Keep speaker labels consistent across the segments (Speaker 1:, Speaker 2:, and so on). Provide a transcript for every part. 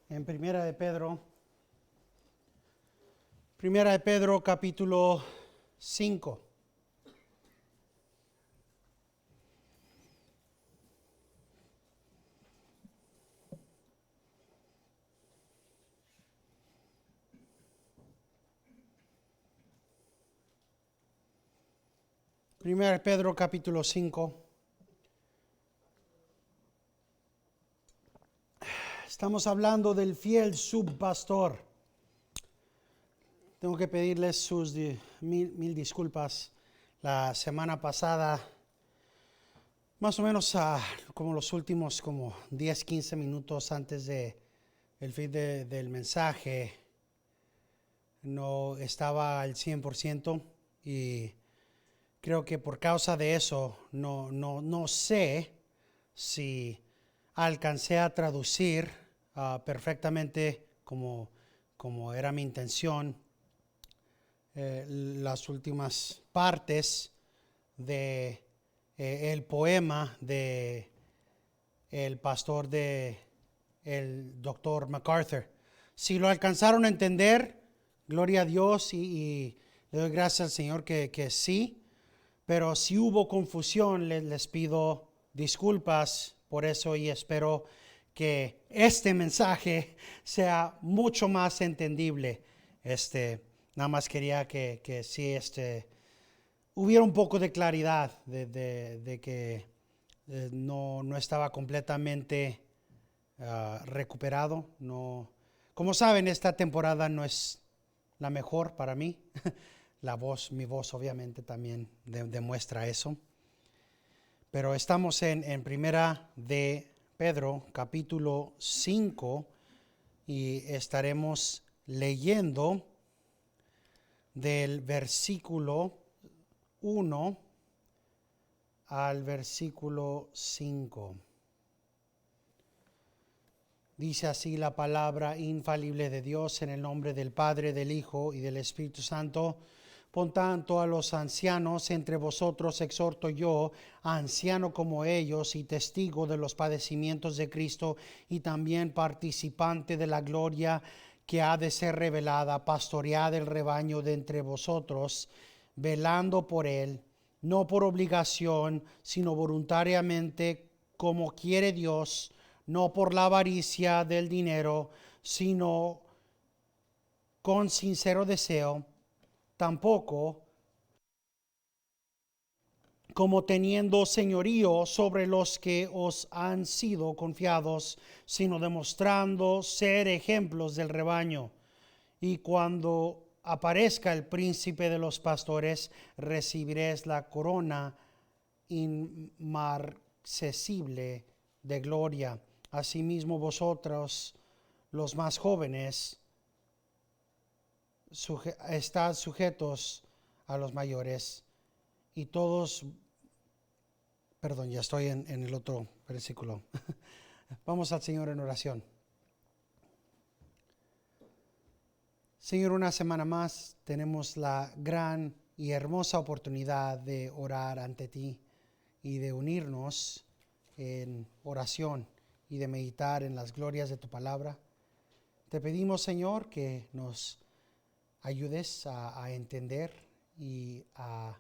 Speaker 1: En Primera de Pedro capítulo 5. Primera de Pedro capítulo 5. Estamos hablando del fiel subpastor. Tengo que pedirles sus mil disculpas. La semana pasada, más o menos como los últimos 10, 15 minutos antes de el fin del mensaje, no estaba al 100% y creo que por causa de eso no sé si alcancé a traducir perfectamente como era mi intención las últimas partes de el poema de el pastor de el doctor MacArthur. Si lo alcanzaron a entender, gloria a Dios y le doy gracias al Señor que sí, pero si hubo confusión, les pido disculpas por eso y espero que este mensaje sea mucho más entendible. Nada más quería que sí hubiera un poco de claridad de que no estaba completamente recuperado. No, como saben, esta temporada no es la mejor para mí. Mi voz obviamente también demuestra eso. Pero estamos en Primera de Pedro, capítulo 5, y estaremos leyendo del versículo 1 al versículo 5. Dice así la palabra infalible de Dios, en el nombre del Padre, del Hijo y del Espíritu Santo. Por tanto, a los ancianos entre vosotros exhorto yo, anciano como ellos y testigo de los padecimientos de Cristo y también participante de la gloria que ha de ser revelada, pastoread el rebaño de entre vosotros, velando por él, no por obligación, sino voluntariamente, como quiere Dios, no por la avaricia del dinero, sino con sincero deseo, tampoco como teniendo señorío sobre los que os han sido confiados, sino demostrando ser ejemplos del rebaño. Y cuando aparezca el príncipe de los pastores, recibiréis la corona inmarcesible de gloria. Asimismo vosotros, los más jóvenes, estad sujetos a los mayores, y todos, ya estoy en el otro versículo. Vamos al Señor en oración. Señor, una semana más tenemos la gran y hermosa oportunidad de orar ante ti y de unirnos en oración y de meditar en las glorias de tu palabra. Te pedimos, Señor, que nos ayudes a entender y a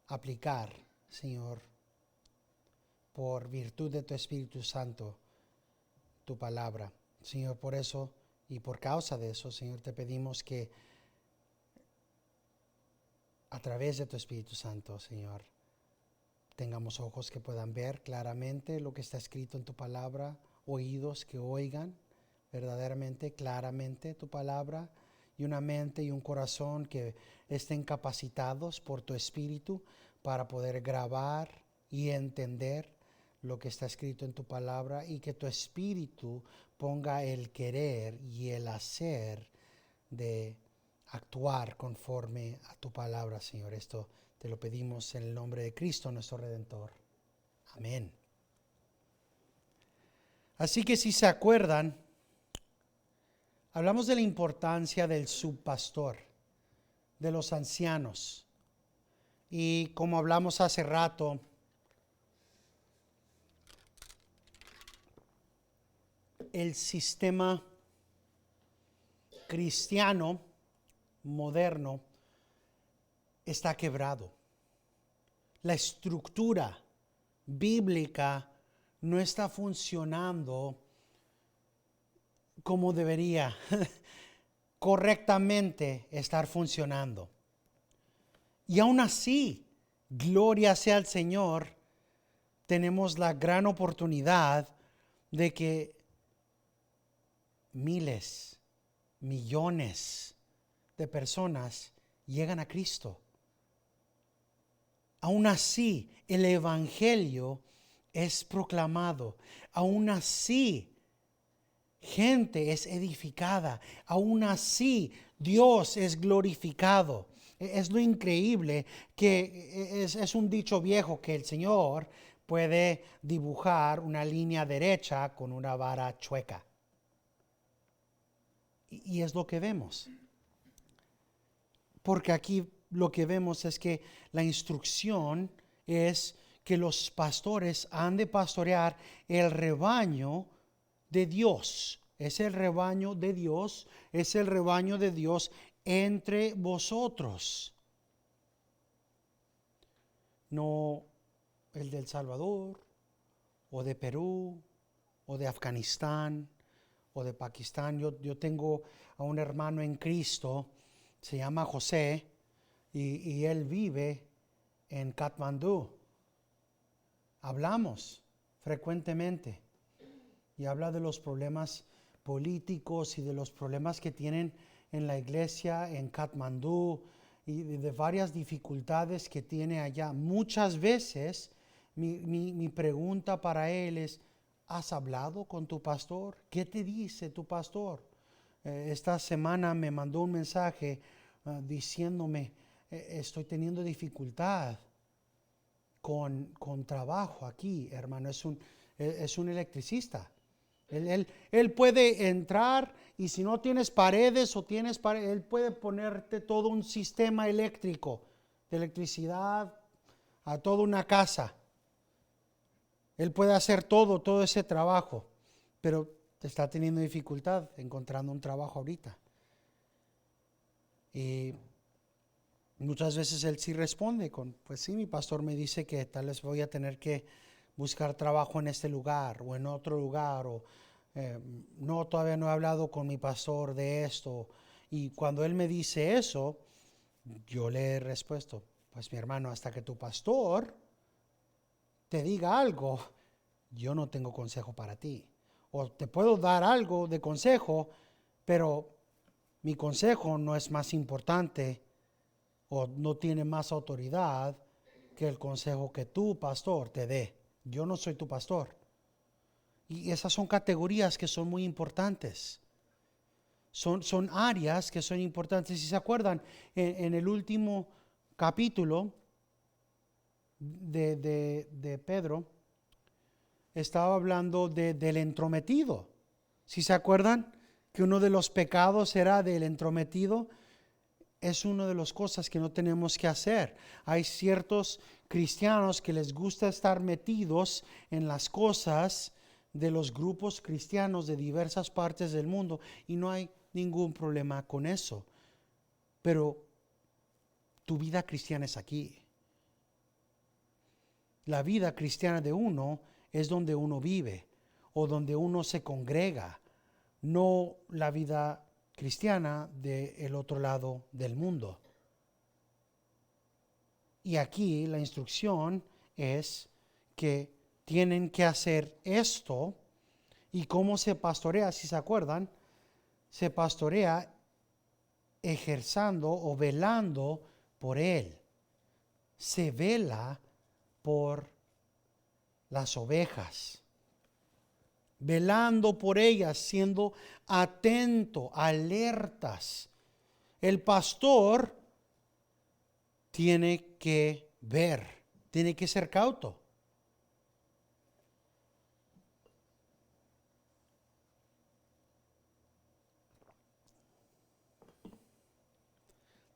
Speaker 1: aplicar, Señor, por virtud de tu Espíritu Santo, tu palabra. Señor, por eso y por causa de eso, Señor, te pedimos que a través de tu Espíritu Santo, Señor, tengamos ojos que puedan ver claramente lo que está escrito en tu palabra, oídos que oigan verdaderamente, claramente tu palabra, y una mente y un corazón que estén capacitados por tu Espíritu para poder grabar y entender lo que está escrito en tu palabra, y que tu Espíritu ponga el querer y el hacer de actuar conforme a tu palabra, Señor. Esto te lo pedimos en el nombre de Cristo, nuestro Redentor. Amén. Así que si se acuerdan, hablamos de la importancia del subpastor, de los ancianos. Y como hablamos hace rato, el sistema cristiano moderno está quebrado. La estructura bíblica no está funcionando como debería correctamente estar funcionando. Y aún así, gloria sea al Señor, tenemos la gran oportunidad de que miles, millones de personas llegan a Cristo. Aún así, el Evangelio es proclamado. Aún así, gente es edificada. Aún así, Dios es glorificado. Es lo increíble que es un dicho viejo que el Señor puede dibujar una línea derecha con una vara chueca. Y es lo que vemos. Porque aquí lo que vemos es que la instrucción es que los pastores han de pastorear el rebaño de Dios. Es el rebaño de Dios, es el rebaño de Dios entre vosotros. No el de El Salvador, o de Perú, o de Afganistán, o de Pakistán. Yo tengo a un hermano en Cristo, se llama José, y él vive en Katmandú. Hablamos frecuentemente y habla de los problemas políticos y de los problemas que tienen en la iglesia en Katmandú y de varias dificultades que tiene allá. Muchas veces mi pregunta para él es: ¿has hablado con tu pastor? ¿Qué te dice tu pastor? Esta semana me mandó un mensaje diciéndome: estoy teniendo dificultad con trabajo aquí, hermano. Es un electricista. Él puede entrar, y si no tienes paredes o tienes paredes, él puede ponerte todo un sistema eléctrico, de electricidad a toda una casa. Él puede hacer todo ese trabajo, pero está teniendo dificultad encontrando un trabajo ahorita. Y muchas veces él sí responde con: pues sí, mi pastor me dice que tal vez voy a tener que buscar trabajo en este lugar o en otro lugar, o no, todavía no he hablado con mi pastor de esto. Y cuando él me dice eso, yo le he respuesto: pues mi hermano, hasta que tu pastor te diga algo, yo no tengo consejo para ti. O te puedo dar algo de consejo, pero mi consejo no es más importante o no tiene más autoridad que el consejo que tu pastor te dé. Yo no soy tu pastor. Y esas son categorías que son muy importantes. Son áreas que son importantes. Si se acuerdan, en el último capítulo de Pedro, estaba hablando del entrometido. Si se acuerdan que uno de los pecados era del entrometido, es una de las cosas que no tenemos que hacer. Hay ciertos cristianos que les gusta estar metidos en las cosas de los grupos cristianos de diversas partes del mundo, y no hay ningún problema con eso. Pero tu vida cristiana es aquí. La vida cristiana de uno es donde uno vive o donde uno se congrega, no la vida cristiana del otro lado del mundo. Y aquí la instrucción es que tienen que hacer esto. ¿Y cómo se pastorea? Si se acuerdan, se pastorea ejerciendo o velando por él. Se vela por las ovejas, velando por ellas, siendo atento, alertas. El pastor tiene que ver, tiene que ser cauto.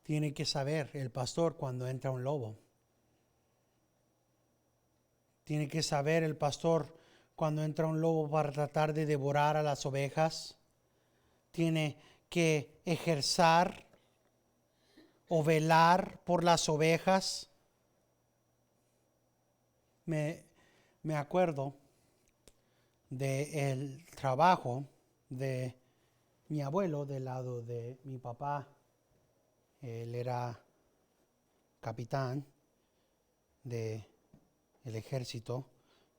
Speaker 1: Tiene que saber el pastor cuando entra un lobo. Tiene que saber el pastor cuando entra un lobo para tratar de devorar a las ovejas, tiene que ejercer o velar por las ovejas. Me acuerdo del trabajo de mi abuelo del lado de mi papá. Él era capitán del ejército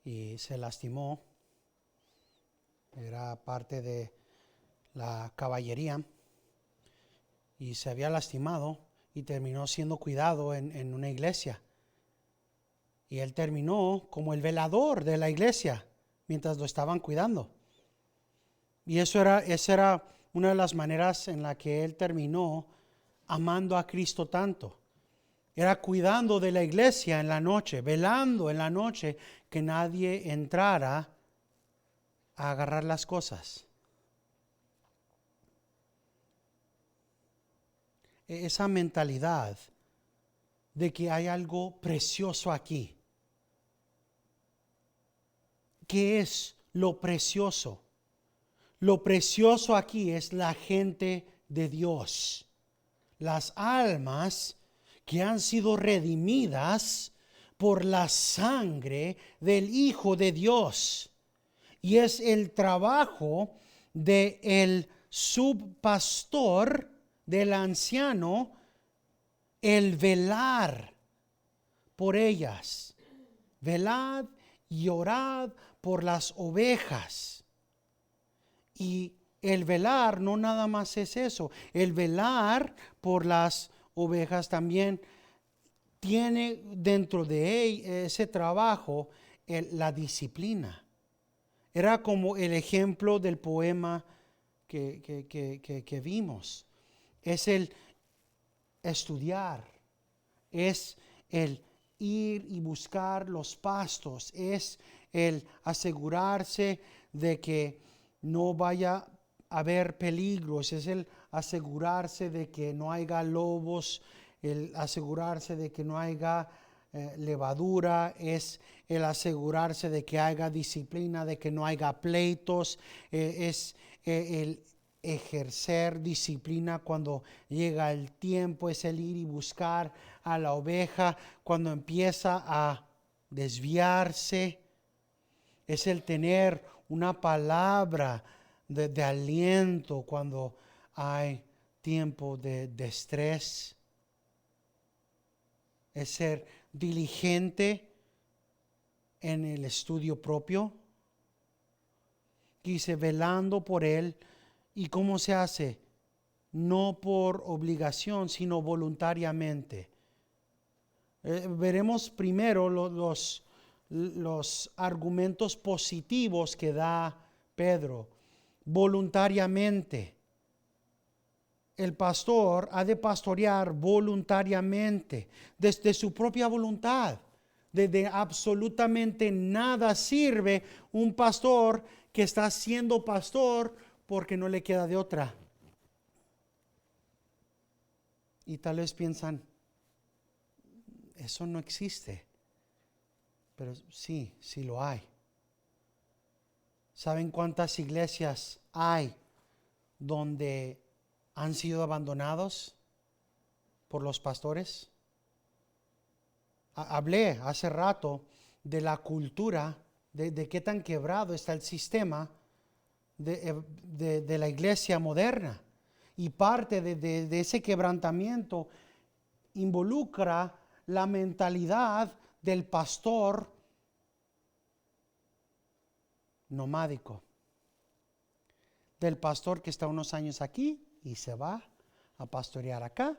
Speaker 1: y se lastimó. Era parte de la caballería y se había lastimado y terminó siendo cuidado en una iglesia. Y él terminó como el velador de la iglesia mientras lo estaban cuidando. Y esa era una de las maneras en la que él terminó amando a Cristo tanto. Era cuidando de la iglesia en la noche, velando en la noche que nadie entrara a agarrar las cosas. Esa mentalidad de que hay algo precioso aquí. ¿Qué es lo precioso? Lo precioso aquí es la gente de Dios, las almas que han sido redimidas por la sangre del Hijo de Dios. Y es el trabajo del subpastor, del anciano, el velar por ellas. Velad y orad por las ovejas. Y el velar no nada más es eso. El velar por las ovejas también tiene dentro de ese trabajo la disciplina. Era como el ejemplo del poema que vimos. Es el estudiar, es el ir y buscar los pastos, es el asegurarse de que no vaya a haber peligros, es el asegurarse de que no haya lobos, el asegurarse de que no haya levadura, es el asegurarse de que haya disciplina, de que no haya pleitos, es el ejercer disciplina cuando llega el tiempo, es el ir y buscar a la oveja cuando empieza a desviarse, es el tener una palabra de aliento cuando hay tiempo de estrés, es ser diligente en el estudio propio, dice velando por él. ¿Y cómo se hace? No por obligación, sino voluntariamente. Veremos primero los argumentos positivos que da Pedro. Voluntariamente. El pastor ha de pastorear voluntariamente, desde su propia voluntad. De absolutamente nada sirve un pastor que está siendo pastor porque no le queda de otra. Y tal vez piensan, eso no existe. Pero sí lo hay. ¿Saben cuántas iglesias hay donde han sido abandonados por los pastores? Hablé hace rato de la cultura, de qué tan quebrado está el sistema de la iglesia moderna. Y parte de ese quebrantamiento involucra la mentalidad del pastor nomádico, del pastor que está unos años aquí y se va a pastorear acá,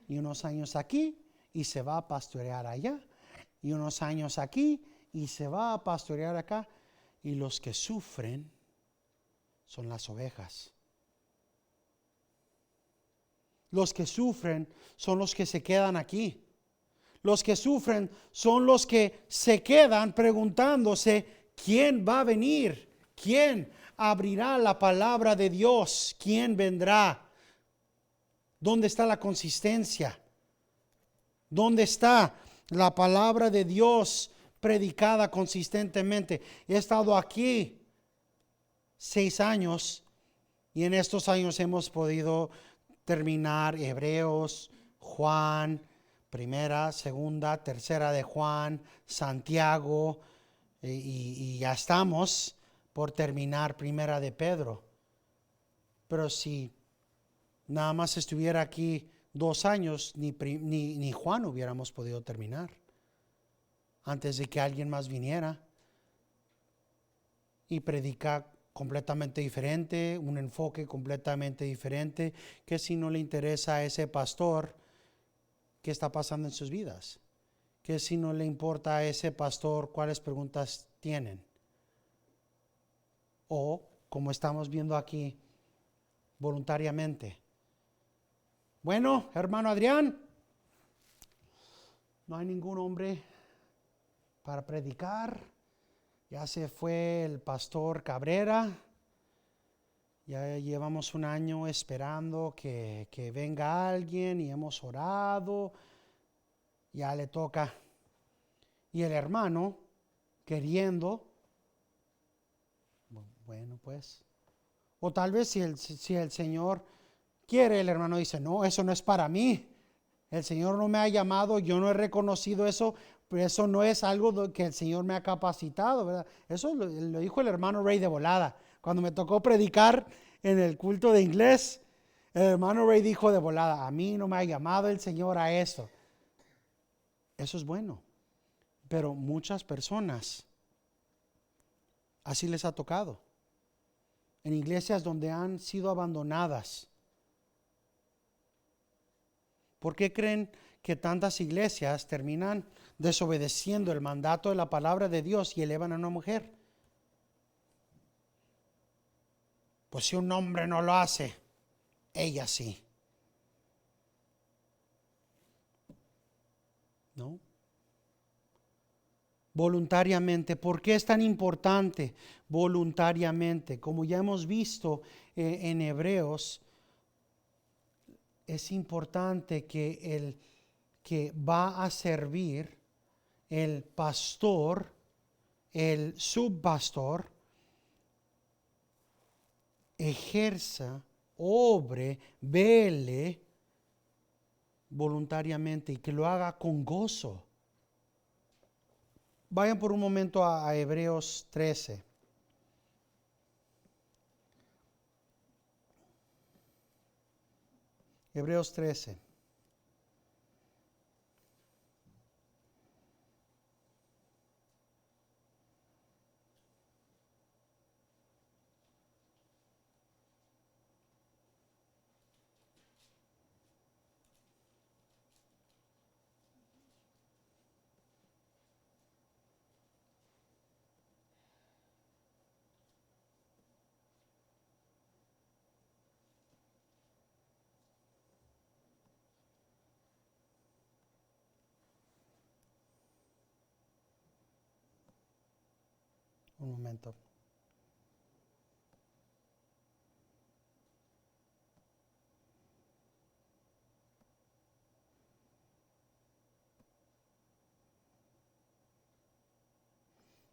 Speaker 1: y unos años aquí y se va a pastorear allá, y unos años aquí y se va a pastorear acá. Y los que sufren son las ovejas. Los que sufren son los que se quedan aquí. Los que sufren son los que se quedan preguntándose, ¿quién va a venir? ¿Quién abrirá la palabra de Dios? ¿Quién vendrá? ¿Dónde está la consistencia? ¿Dónde está la palabra de Dios predicada consistentemente. He estado aquí 6 años y en estos años hemos podido terminar Hebreos, Juan, primera, segunda, tercera de Juan, Santiago, y ya estamos por terminar primera de Pedro. Pero si nada más estuviera aquí 2 años, ni Juan hubiéramos podido terminar antes de que alguien más viniera y predica completamente diferente, un enfoque completamente diferente, que si no le interesa a ese pastor qué está pasando en sus vidas, que si no le importa a ese pastor cuáles preguntas tienen, o como estamos viendo aquí, voluntariamente. Bueno, hermano Adrián, no hay ningún hombre para predicar. Ya se fue el pastor Cabrera. Ya llevamos un año esperando que venga alguien y hemos orado. Ya le toca. Y el hermano queriendo. Bueno, pues. O tal vez si el Señor quiere, el hermano dice, no, eso no es para mí. El Señor no me ha llamado, yo no he reconocido eso, pero eso no es algo que el Señor me ha capacitado, ¿verdad? Eso lo dijo el hermano Ray de volada. Cuando me tocó predicar en el culto de inglés, el hermano Ray dijo de volada, a mí no me ha llamado el Señor a esto. Eso es bueno, pero muchas personas así les ha tocado. En iglesias donde han sido abandonadas. ¿Por qué creen que tantas iglesias terminan desobedeciendo el mandato de la palabra de Dios y elevan a una mujer? Pues si un hombre no lo hace, ella sí. ¿No? Voluntariamente. ¿Por qué es tan importante voluntariamente? Como ya hemos visto en Hebreos, es importante que el que va a servir, el pastor, el subpastor, ejerza, obre, vele voluntariamente y que lo haga con gozo. Vayan por un momento a Hebreos 13. Hebreos 13. Un momento.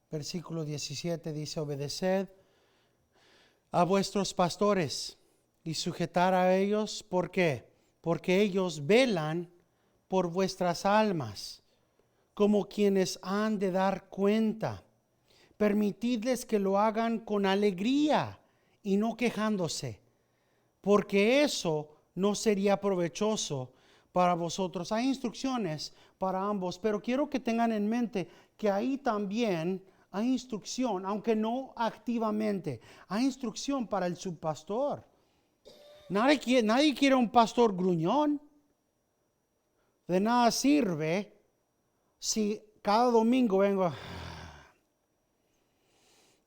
Speaker 1: Versículo 17 dice, obedeced a vuestros pastores y sujetar a ellos. ¿Por qué? Porque ellos velan por vuestras almas, como quienes han de dar cuenta. Permitidles que lo hagan con alegría y no quejándose, porque eso no sería provechoso para vosotros. Hay instrucciones para ambos, pero quiero que tengan en mente que ahí también hay instrucción, aunque no activamente, hay instrucción para el subpastor. Nadie quiere un pastor gruñón. De nada sirve si cada domingo vengo,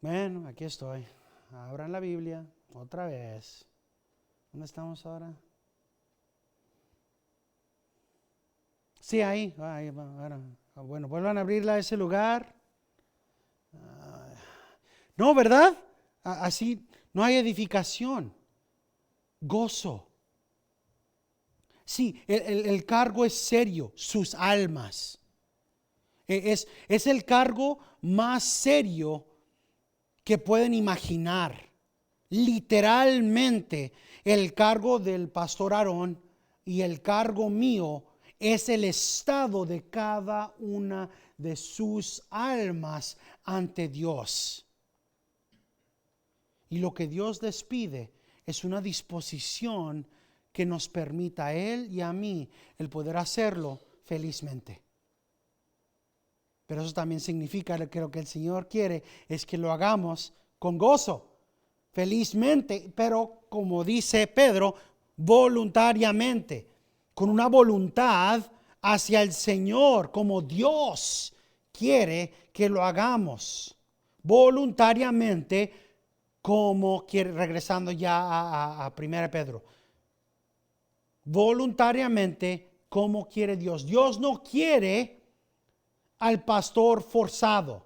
Speaker 1: bueno, aquí estoy, abran la Biblia otra vez. ¿Dónde estamos ahora? Sí, ahí. Bueno, vuelvan a abrirla a ese lugar. No, ¿verdad? Así no hay edificación, gozo. Sí, el cargo es serio, sus almas. Es el cargo más serio que pueden imaginar. Literalmente, el cargo del pastor Aarón y el cargo mío es el estado de cada una de sus almas ante Dios. Y lo que Dios les pide es una disposición que nos permita a Él y a mí el poder hacerlo felizmente. Pero eso también significa que lo que el Señor quiere es que lo hagamos con gozo, felizmente, pero como dice Pedro, voluntariamente, con una voluntad hacia el Señor, como Dios quiere que lo hagamos, voluntariamente, como quiere, regresando ya a 1 Pedro, voluntariamente, como quiere Dios. Dios no quiere al pastor forzado.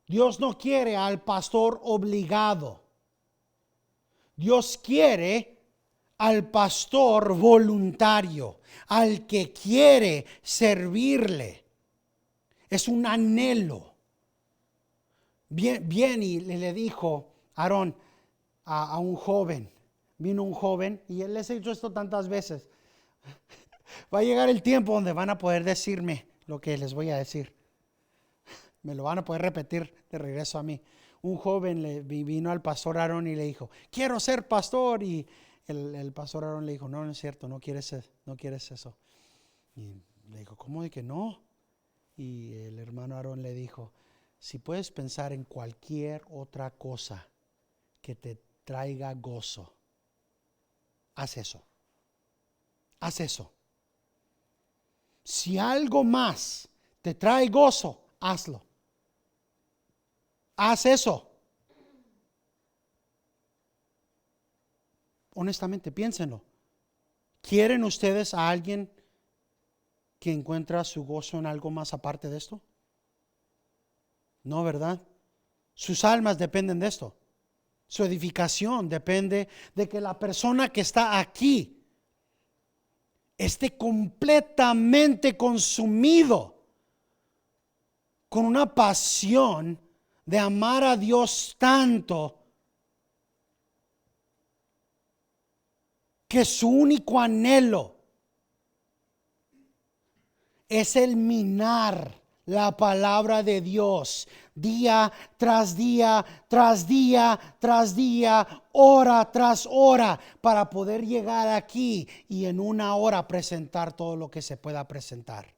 Speaker 1: Dios no quiere al pastor obligado. Dios quiere al pastor voluntario, al que quiere servirle. Es un anhelo. Bien y le dijo Aarón a un joven. Vino un joven y él les ha dicho esto tantas veces. Va a llegar el tiempo donde van a poder decirme lo que les voy a decir. Me lo van a poder repetir de regreso a mí. Un joven vino al pastor Aarón y le dijo, quiero ser pastor. Y el pastor Aarón le dijo, no es cierto, no quieres eso. Y le dijo, ¿cómo de que no? Y el hermano Aarón le dijo, si puedes pensar en cualquier otra cosa que te traiga gozo, haz eso. Haz eso. Si algo más te trae gozo, hazlo. Haz eso. Honestamente, piénsenlo. ¿Quieren ustedes a alguien que encuentra su gozo en algo más aparte de esto? No, ¿verdad? Sus almas dependen de esto. Su edificación depende de que la persona que está aquí esté completamente consumido con una pasión de amar a Dios tanto que su único anhelo es el minar la palabra de Dios día tras día, tras día, tras día, hora tras hora, para poder llegar aquí y en una hora presentar todo lo que se pueda presentar.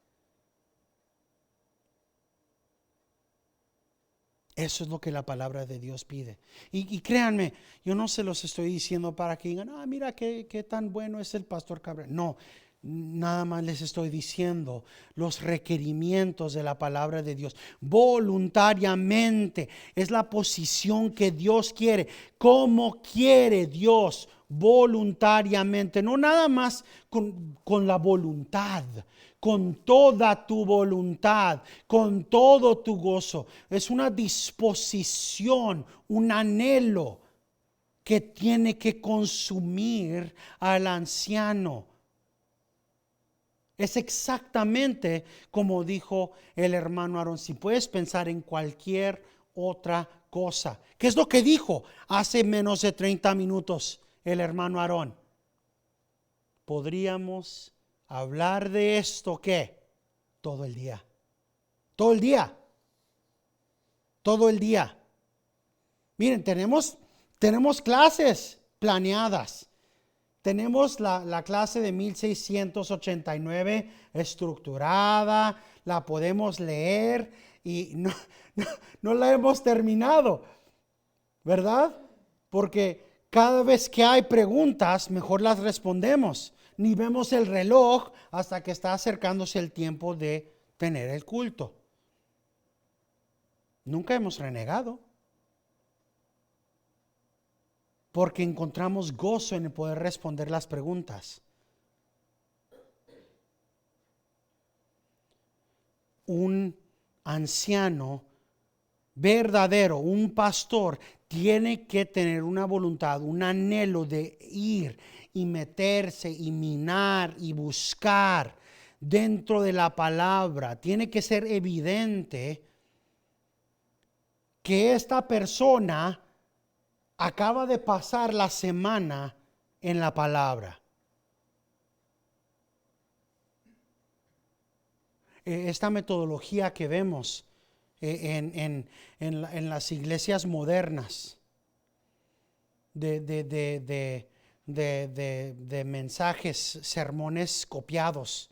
Speaker 1: Eso es lo que la palabra de Dios pide. Y créanme, yo no se los estoy diciendo para que digan, mira qué tan bueno es el pastor Cabrera. No, nada más les estoy diciendo los requerimientos de la palabra de Dios. Voluntariamente es la posición que Dios quiere. ¿Cómo quiere Dios? Voluntariamente, no nada más con la voluntad, con toda tu voluntad, con todo tu gozo. Es una disposición, un anhelo que tiene que consumir al anciano. Es exactamente como dijo el hermano Aarón. Si puedes pensar en cualquier otra cosa. ¿Qué es lo que dijo hace menos de 30 minutos el hermano Aarón? Podríamos hablar de esto, ¿qué? Todo el día. Todo el día. Todo el día. Miren, tenemos clases planeadas. Tenemos la clase de 1689 estructurada, la podemos leer y no la hemos terminado, ¿verdad? Porque cada vez que hay preguntas, mejor las respondemos. Ni vemos el reloj hasta que está acercándose el tiempo de tener el culto. Nunca hemos renegado. Porque encontramos gozo en el poder responder las preguntas. Un anciano verdadero, un pastor, tiene que tener una voluntad, un anhelo de ir y meterse y minar y buscar dentro de la palabra. Tiene que ser evidente que esta persona acaba de pasar la semana en la palabra. Esta metodología que vemos en las iglesias modernas de mensajes, sermones copiados,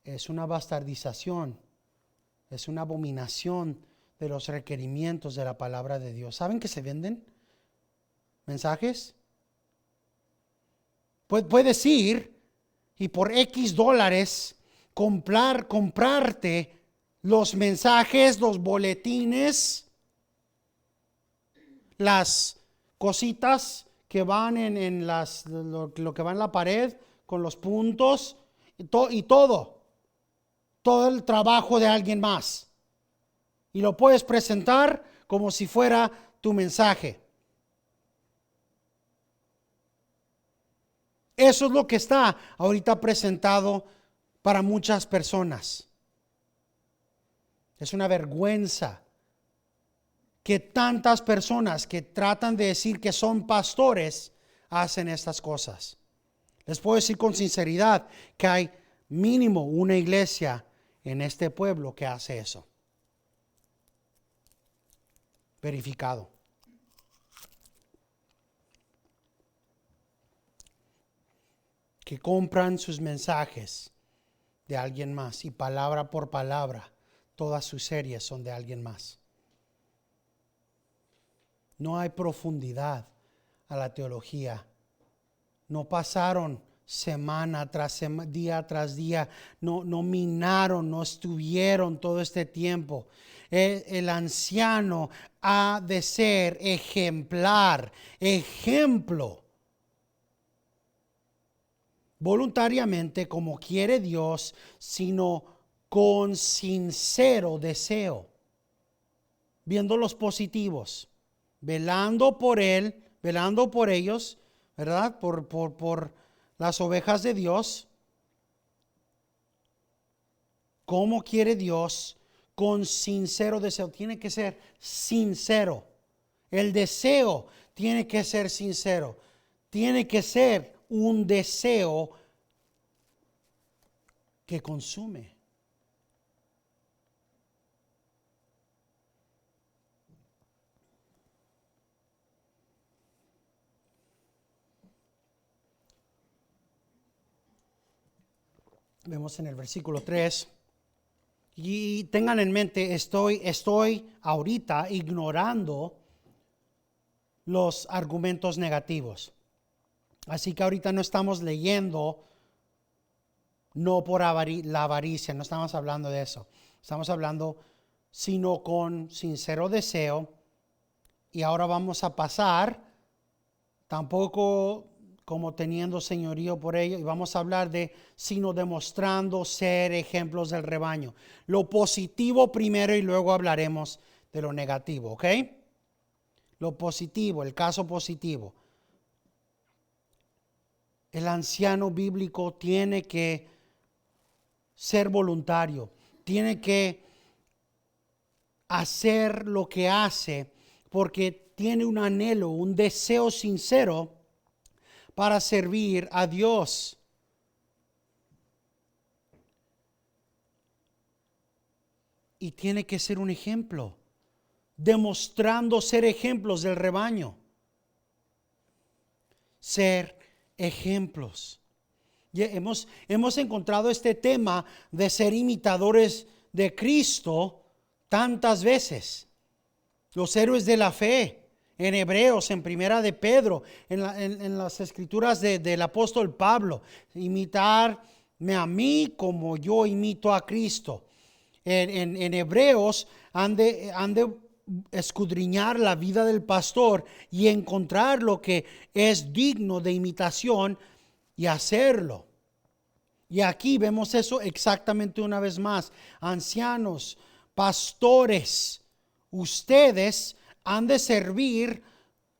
Speaker 1: es una bastardización, es una abominación de los requerimientos de la palabra de Dios. ¿Saben que se venden mensajes? Puedes ir y por X dólares comprarte los mensajes, los boletines, las cositas que van en lo que va en la pared con los puntos y todo el trabajo de alguien más, y lo puedes presentar como si fuera tu mensaje. Eso es lo que está ahorita presentado para muchas personas. Es una vergüenza que tantas personas que tratan de decir que son pastores hacen estas cosas. Les puedo decir con sinceridad que hay mínimo una iglesia en este pueblo que hace eso. Verificado. Que compran sus mensajes de alguien más y palabra por palabra, todas sus series son de alguien más. No hay profundidad a la teología. No pasaron semana tras semana, día tras día. No minaron, no estuvieron todo este tiempo. El anciano ha de ser ejemplar, ejemplo. Voluntariamente, como quiere Dios, sino con sincero deseo. Viendo los positivos. Velando por él, velando por ellos, ¿verdad? Por las ovejas de Dios. ¿Cómo quiere Dios? Con sincero deseo. Tiene que ser sincero. El deseo tiene que ser sincero. Tiene que ser un deseo que consume. Vemos en el versículo 3. Y tengan en mente, estoy ahorita ignorando los argumentos negativos. Así que ahorita no estamos leyendo, no por la avaricia, no estamos hablando de eso. Estamos hablando, sino con sincero deseo. Y ahora vamos a pasar, tampoco como teniendo señorío por ello, y vamos a hablar de, sino demostrando ser ejemplos del rebaño. Lo positivo primero y luego hablaremos de lo negativo, ¿ok? Lo positivo, el caso positivo. El anciano bíblico tiene que ser voluntario, tiene que hacer lo que hace porque tiene un anhelo, un deseo sincero para servir a Dios. Y tiene que ser un ejemplo, demostrando ser ejemplos del rebaño. Ser ejemplos. Y hemos encontrado este tema de ser imitadores de Cristo tantas veces. Los héroes de la fe. En Hebreos, en Primera de Pedro, en las escrituras del apóstol Pablo, imitarme a mí como yo imito a Cristo. En Hebreos han de escudriñar la vida del pastor y encontrar lo que es digno de imitación y hacerlo. Y aquí vemos eso exactamente una vez más. Ancianos, pastores, ustedes han de servir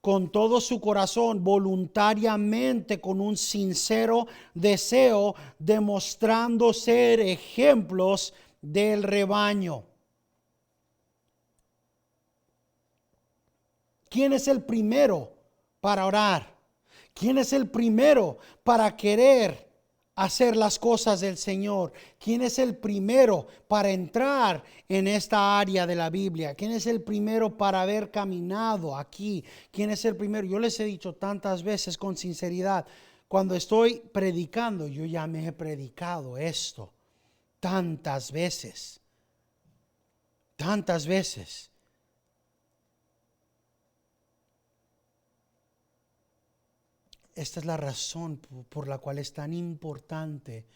Speaker 1: con todo su corazón, voluntariamente, con un sincero deseo, demostrando ser ejemplos del rebaño. ¿Quién es el primero para orar? ¿Quién es el primero para querer hacer las cosas del Señor? ¿Quién es el primero para entrar en esta área de la Biblia? ¿Quién es el primero para haber caminado aquí? ¿Quién es el primero? Yo les he dicho tantas veces con sinceridad, cuando estoy predicando, yo ya me he predicado esto tantas veces. Tantas veces. Esta es la razón por la cual es tan importante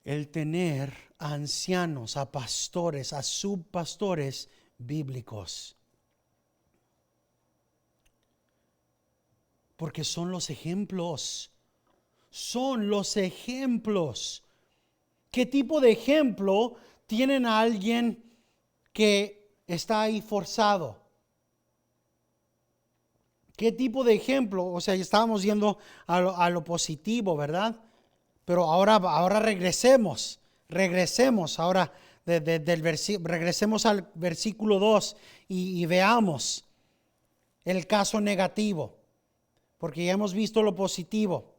Speaker 1: el tener a ancianos, a pastores, a subpastores bíblicos. Porque son los ejemplos. Son los ejemplos. ¿Qué tipo de ejemplo tienen a alguien que está ahí forzado? ¿Qué tipo de ejemplo? O sea, estábamos yendo a lo positivo, ¿verdad? Pero ahora regresemos ahora regresemos al versículo 2 y veamos el caso negativo, porque ya hemos visto lo positivo.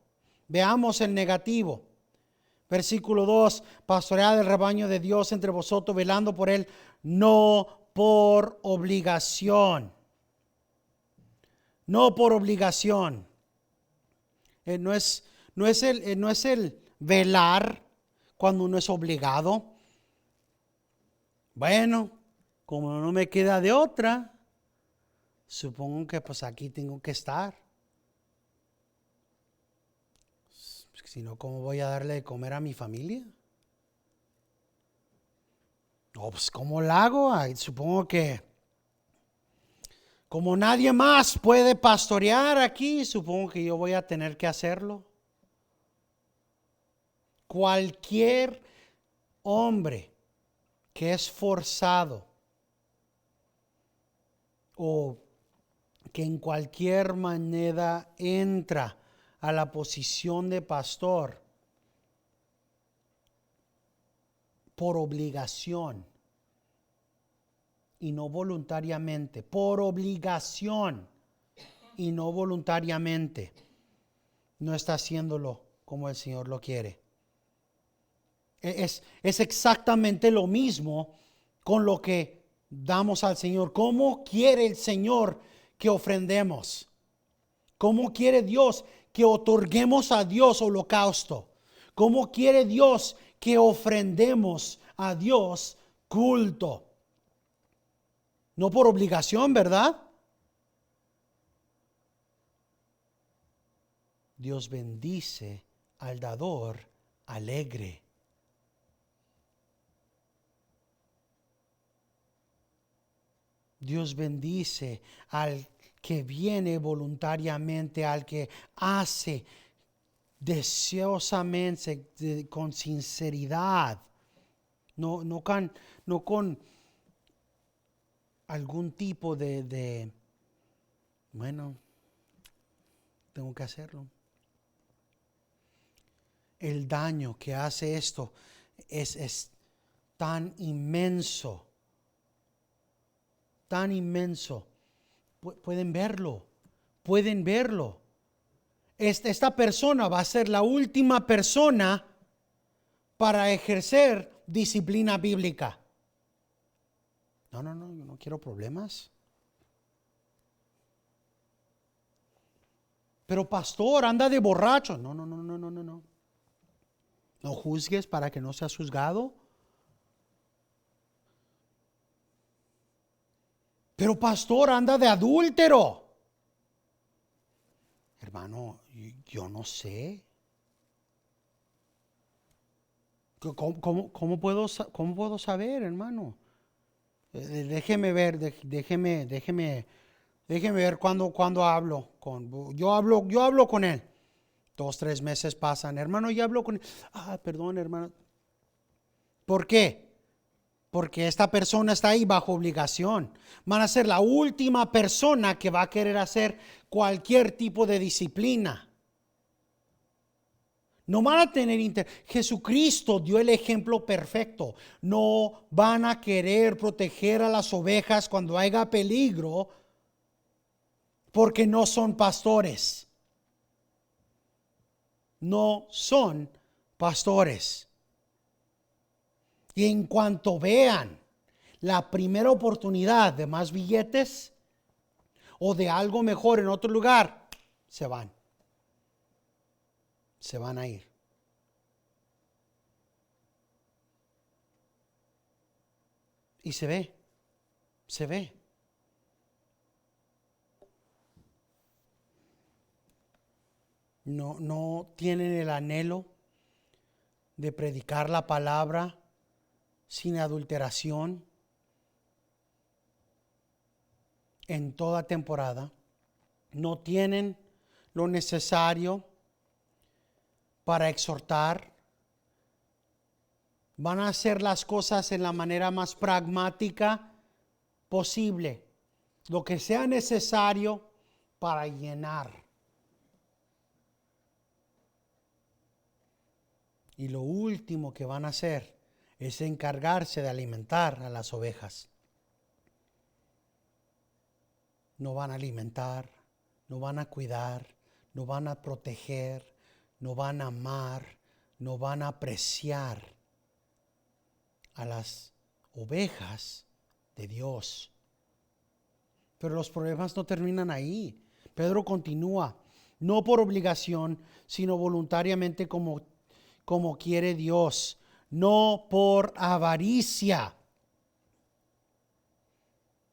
Speaker 1: Veamos el negativo. Versículo 2, pastoread el rebaño de Dios entre vosotros, velando por él, no por obligación. No por obligación. No es el velar cuando uno es obligado. Bueno, como no me queda de otra, supongo que pues aquí tengo que estar. Si no, ¿cómo voy a darle de comer a mi familia? No, pues ¿cómo lo hago? Supongo que como nadie más puede pastorear aquí, supongo que yo voy a tener que hacerlo. Cualquier hombre que es forzado o que en cualquier manera entra a la posición de pastor por obligación y no voluntariamente, por obligación y no voluntariamente, no está haciéndolo como el Señor lo quiere. Es exactamente lo mismo con lo que damos al Señor. ¿Cómo quiere el Señor que ofrendemos? ¿Cómo quiere Dios que otorguemos a Dios holocausto? ¿Cómo quiere Dios que ofrendemos a Dios culto? No por obligación, ¿verdad? Dios bendice al dador alegre. Dios bendice al que viene voluntariamente, al que hace deseosamente, con sinceridad, no con algún tipo de bueno, tengo que hacerlo. El daño que hace esto es tan inmenso. Tan inmenso. Pueden verlo. Esta persona va a ser la última persona para ejercer disciplina bíblica. No, yo no quiero problemas. Pero pastor, anda de borracho. No. No juzgues para que no seas juzgado. Pero pastor, anda de adúltero. Hermano, yo no sé. ¿Cómo puedo saber, hermano? Déjeme ver cuando hablo yo hablo con él. 2-3 meses pasan, hermano, ya hablo con él. Perdón, hermano. ¿Por qué? porque esta persona está ahí bajo obligación. Van a ser la última persona que va a querer hacer cualquier tipo de disciplina. No van a tener Jesucristo dio el ejemplo perfecto. No van a querer proteger a las ovejas cuando haya peligro porque no son pastores. No son pastores. Y en cuanto vean la primera oportunidad de más billetes o de algo mejor en otro lugar, se van. Se van a ir. Y se ve. No tienen el anhelo de predicar la palabra sin adulteración en toda temporada. No tienen lo necesario para exhortar. Van a hacer las cosas en la manera más pragmática posible. Lo que sea necesario para llenar. Y lo último que van a hacer es encargarse de alimentar a las ovejas. No van a alimentar, no van a cuidar, no van a proteger, no van a amar, no van a apreciar a las ovejas de Dios. Pero los problemas no terminan ahí. Pedro continúa, no por obligación, sino voluntariamente como quiere Dios, no por avaricia.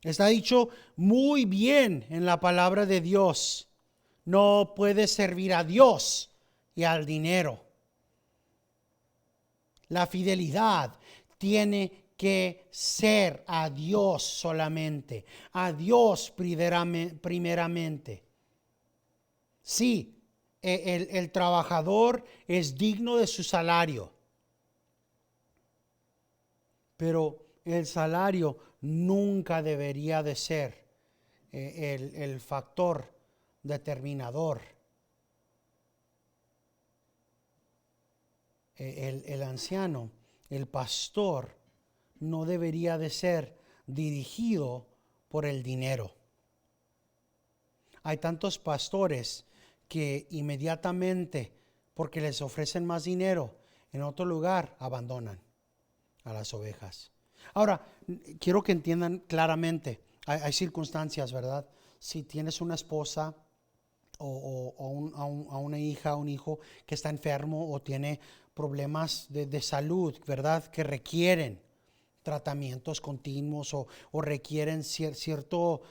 Speaker 1: Está dicho muy bien en la palabra de Dios. No puedes servir a Dios y al dinero. La fidelidad tiene que ser a Dios solamente, a Dios primeramente. Sí, el trabajador es digno de su salario, pero el salario nunca debería de ser el factor determinador. El anciano, el pastor, no debería de ser dirigido por el dinero. Hay tantos pastores que inmediatamente, porque les ofrecen más dinero en otro lugar, abandonan a las ovejas. Ahora, quiero que entiendan claramente, hay circunstancias, ¿verdad? Si tienes una esposa a una hija, un hijo que está enfermo o tiene problemas de salud, ¿verdad? Que requieren tratamientos continuos o requieren cierto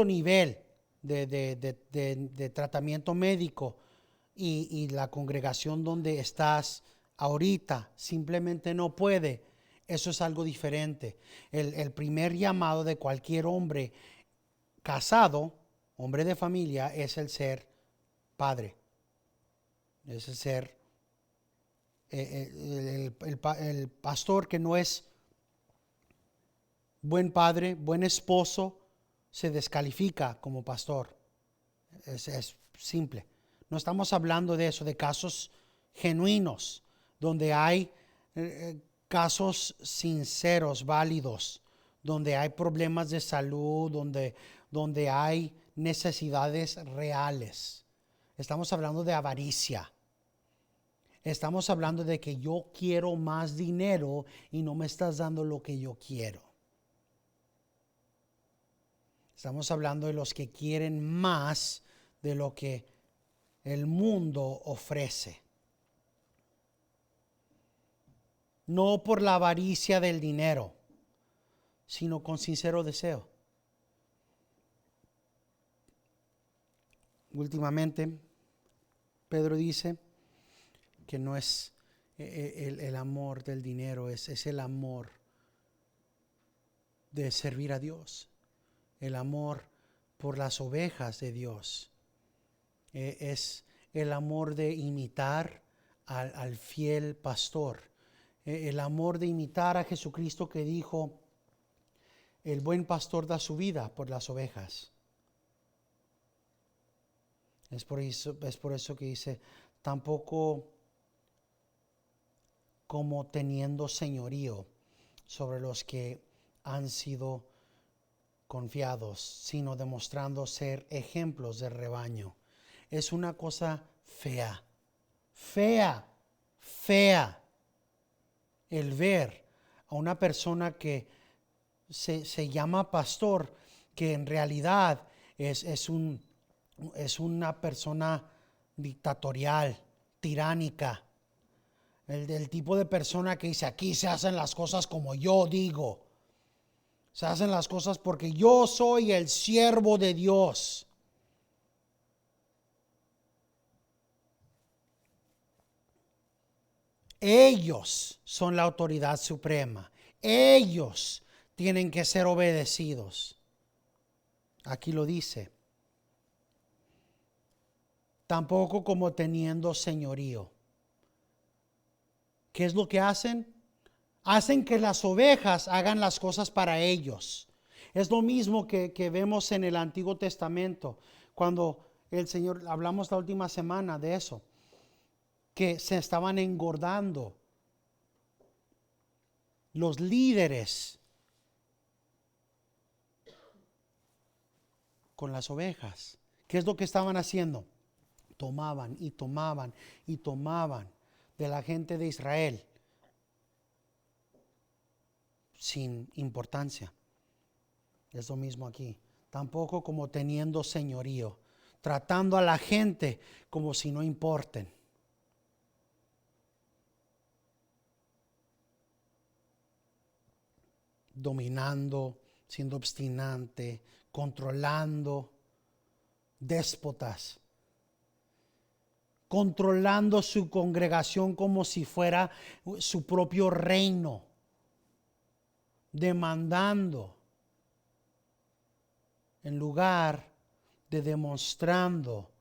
Speaker 1: nivel de tratamiento médico y la congregación donde estás ahorita simplemente no puede. Eso es algo diferente. El primer llamado de cualquier hombre casado, hombre de familia, es el ser padre. Es el ser el pastor que no es buen padre, buen esposo, se descalifica como pastor. Es simple. No estamos hablando de eso, de casos genuinos, donde hay casos sinceros, válidos, donde hay problemas de salud, donde hay necesidades reales. Estamos hablando de avaricia. Estamos hablando de que yo quiero más dinero y no me estás dando lo que yo quiero. Estamos hablando de los que quieren más de lo que el mundo ofrece. No por la avaricia del dinero, sino con sincero deseo. Últimamente, Pedro dice que no es el amor del dinero, es el amor de servir a Dios, el amor por las ovejas de Dios, es el amor de imitar al fiel pastor, el amor de imitar a Jesucristo que dijo, el buen pastor da su vida por las ovejas. Es por eso que dice, tampoco como teniendo señorío sobre los que han sido confiados, sino demostrando ser ejemplos de rebaño. Es una cosa fea, fea, fea el ver a una persona que se llama pastor, que en realidad es una persona dictatorial, tiránica. El tipo de persona que dice, aquí se hacen las cosas como yo digo. Se hacen las cosas porque yo soy el siervo de Dios. Ellos son la autoridad suprema. Ellos tienen que ser obedecidos. Aquí lo dice. Tampoco como teniendo señorío. ¿Qué es lo que hacen? Hacen que las ovejas hagan las cosas para ellos. Es lo mismo que vemos en el Antiguo Testamento, cuando el Señor, hablamos la última semana de eso, que se estaban engordando los líderes con las ovejas. ¿Qué es lo que estaban haciendo? Tomaban y tomaban y tomaban de la gente de Israel sin importancia. Es lo mismo aquí. Tampoco como teniendo señorío, tratando a la gente como si no importen. Dominando, siendo obstinante, controlando, déspotas, controlando su congregación como si fuera su propio reino, demandando en lugar de demostrando,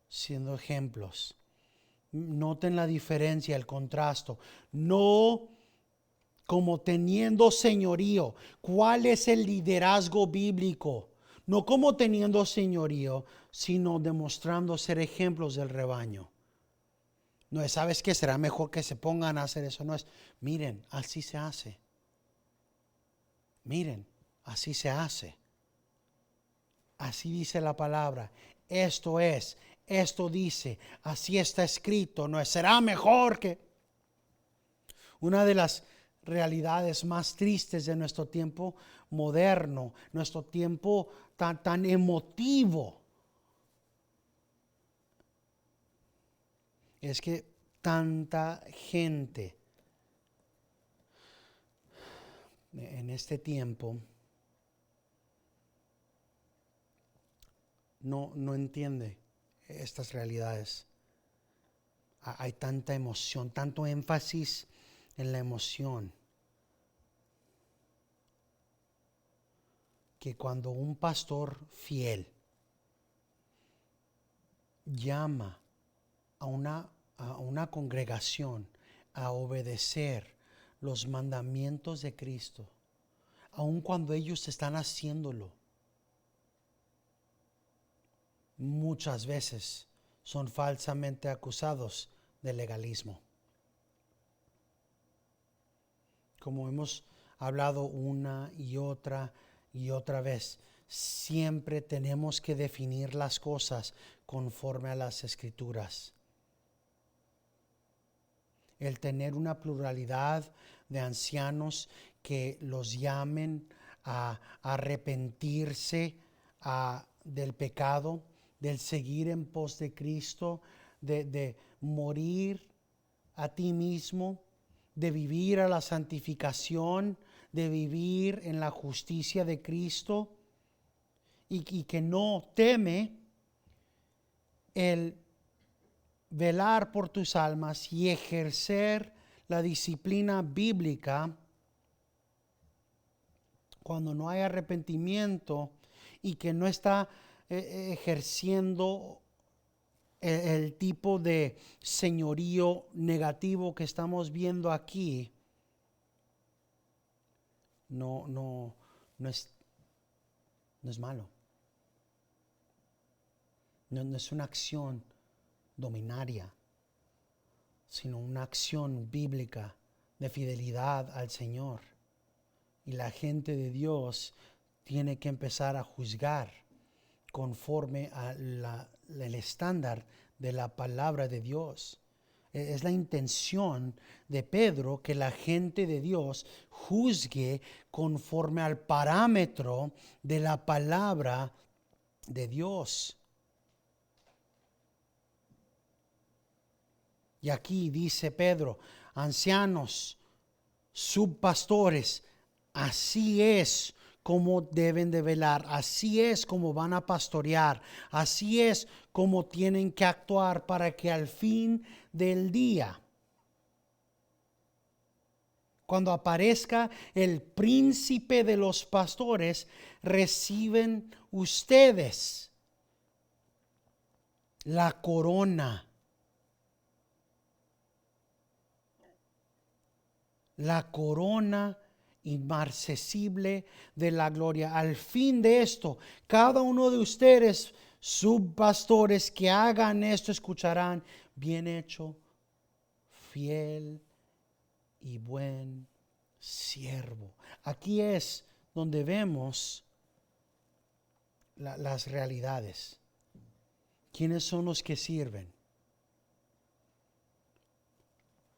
Speaker 1: siendo ejemplos. Noten la diferencia, el contraste. No como teniendo señorío. ¿Cuál es el liderazgo bíblico? No como teniendo señorío, sino demostrando ser ejemplos del rebaño. No es, ¿sabes qué? Será mejor que se pongan a hacer eso. No es, miren, así se hace. Miren, así se hace. Así dice la palabra. Esto es, esto dice, así está escrito. No es, será mejor que... Una de las realidades más tristes de nuestro tiempo moderno, nuestro tiempo tan emotivo, es que tanta gente en este tiempo no entiende estas realidades. Hay tanta emoción, tanto énfasis en la emoción, que cuando un pastor fiel llama a una congregación a obedecer los mandamientos de Cristo, aun cuando ellos están haciéndolo, muchas veces son falsamente acusados de legalismo. Como hemos hablado una y otra vez, siempre tenemos que definir las cosas conforme a las Escrituras. El tener una pluralidad de ancianos que los llamen a arrepentirse del pecado, del seguir en pos de Cristo, de morir a ti mismo, de vivir a la santificación, de vivir en la justicia de Cristo, y que no teme el velar por tus almas y ejercer la disciplina bíblica cuando no hay arrepentimiento, y que no está ejerciendo el tipo de señorío negativo que estamos viendo aquí no es malo. No es una acción dominaria, sino una acción bíblica de fidelidad al Señor. Y la gente de Dios tiene que empezar a juzgar conforme al estándar de la palabra de Dios. Es la intención de Pedro que la gente de Dios juzgue conforme al parámetro de la palabra de Dios. Y aquí dice Pedro, ancianos, subpastores, así es como deben de velar, así es como van a pastorear, así es como tienen que actuar para que al fin del día, cuando aparezca el príncipe de los pastores, reciben ustedes la corona. La corona inmarcesible de la gloria. Al fin de esto, cada uno de ustedes, subpastores que hagan esto, escucharán, bien hecho, fiel y buen siervo. Aquí es donde vemos las realidades. ¿Quiénes son los que sirven?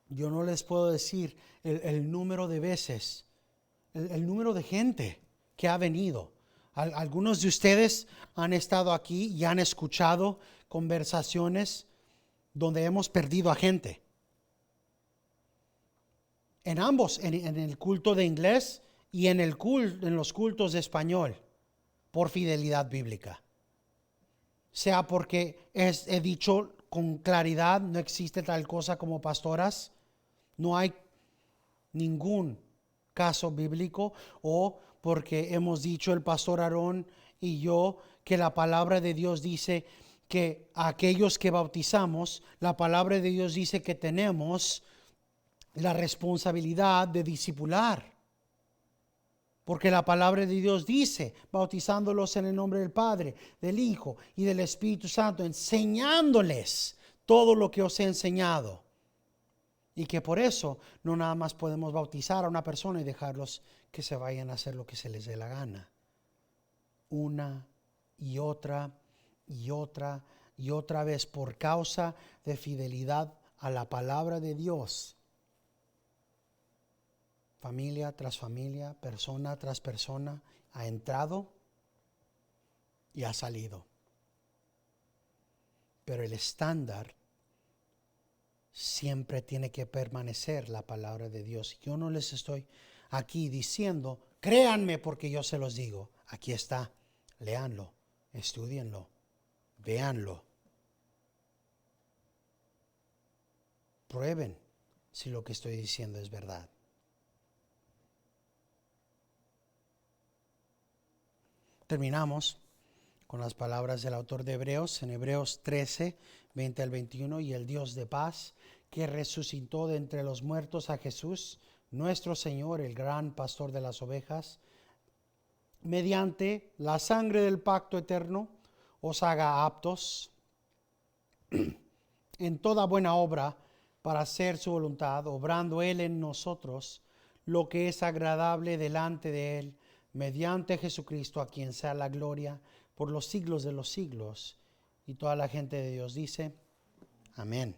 Speaker 1: Yo no les puedo decir el número de veces, el número de gente que ha venido. Algunos de ustedes han estado aquí y han escuchado conversaciones donde hemos perdido a gente. En ambos, en el culto de inglés y en los cultos de español, por fidelidad bíblica. Sea porque he dicho con claridad, no existe tal cosa como pastoras. No hay ningún caso bíblico, o porque hemos dicho el pastor Aarón y yo que la palabra de Dios dice que a aquellos que bautizamos, la palabra de Dios dice que tenemos la responsabilidad de discipular. Porque la palabra de Dios dice, bautizándolos en el nombre del Padre, del Hijo y del Espíritu Santo, enseñándoles todo lo que os he enseñado. Y que por eso no nada más podemos bautizar a una persona y dejarlos que se vayan a hacer lo que se les dé la gana. Una y otra y otra y otra vez, por causa de fidelidad a la palabra de Dios. Familia tras familia, persona tras persona, ha entrado y ha salido. Pero el estándar siempre tiene que permanecer la palabra de Dios. Yo no les estoy aquí diciendo, créanme porque yo se los digo. Aquí está, léanlo, estudienlo, véanlo. Prueben si lo que estoy diciendo es verdad. Terminamos con las palabras del autor de Hebreos, en Hebreos 13, 20 al 21, y el Dios de paz, que resucitó de entre los muertos a Jesús, nuestro Señor, el gran pastor de las ovejas, mediante la sangre del pacto eterno, os haga aptos en toda buena obra para hacer su voluntad, obrando Él en nosotros lo que es agradable delante de Él, mediante Jesucristo, a quien sea la gloria por los siglos de los siglos. Y toda la gente de Dios dice, amén.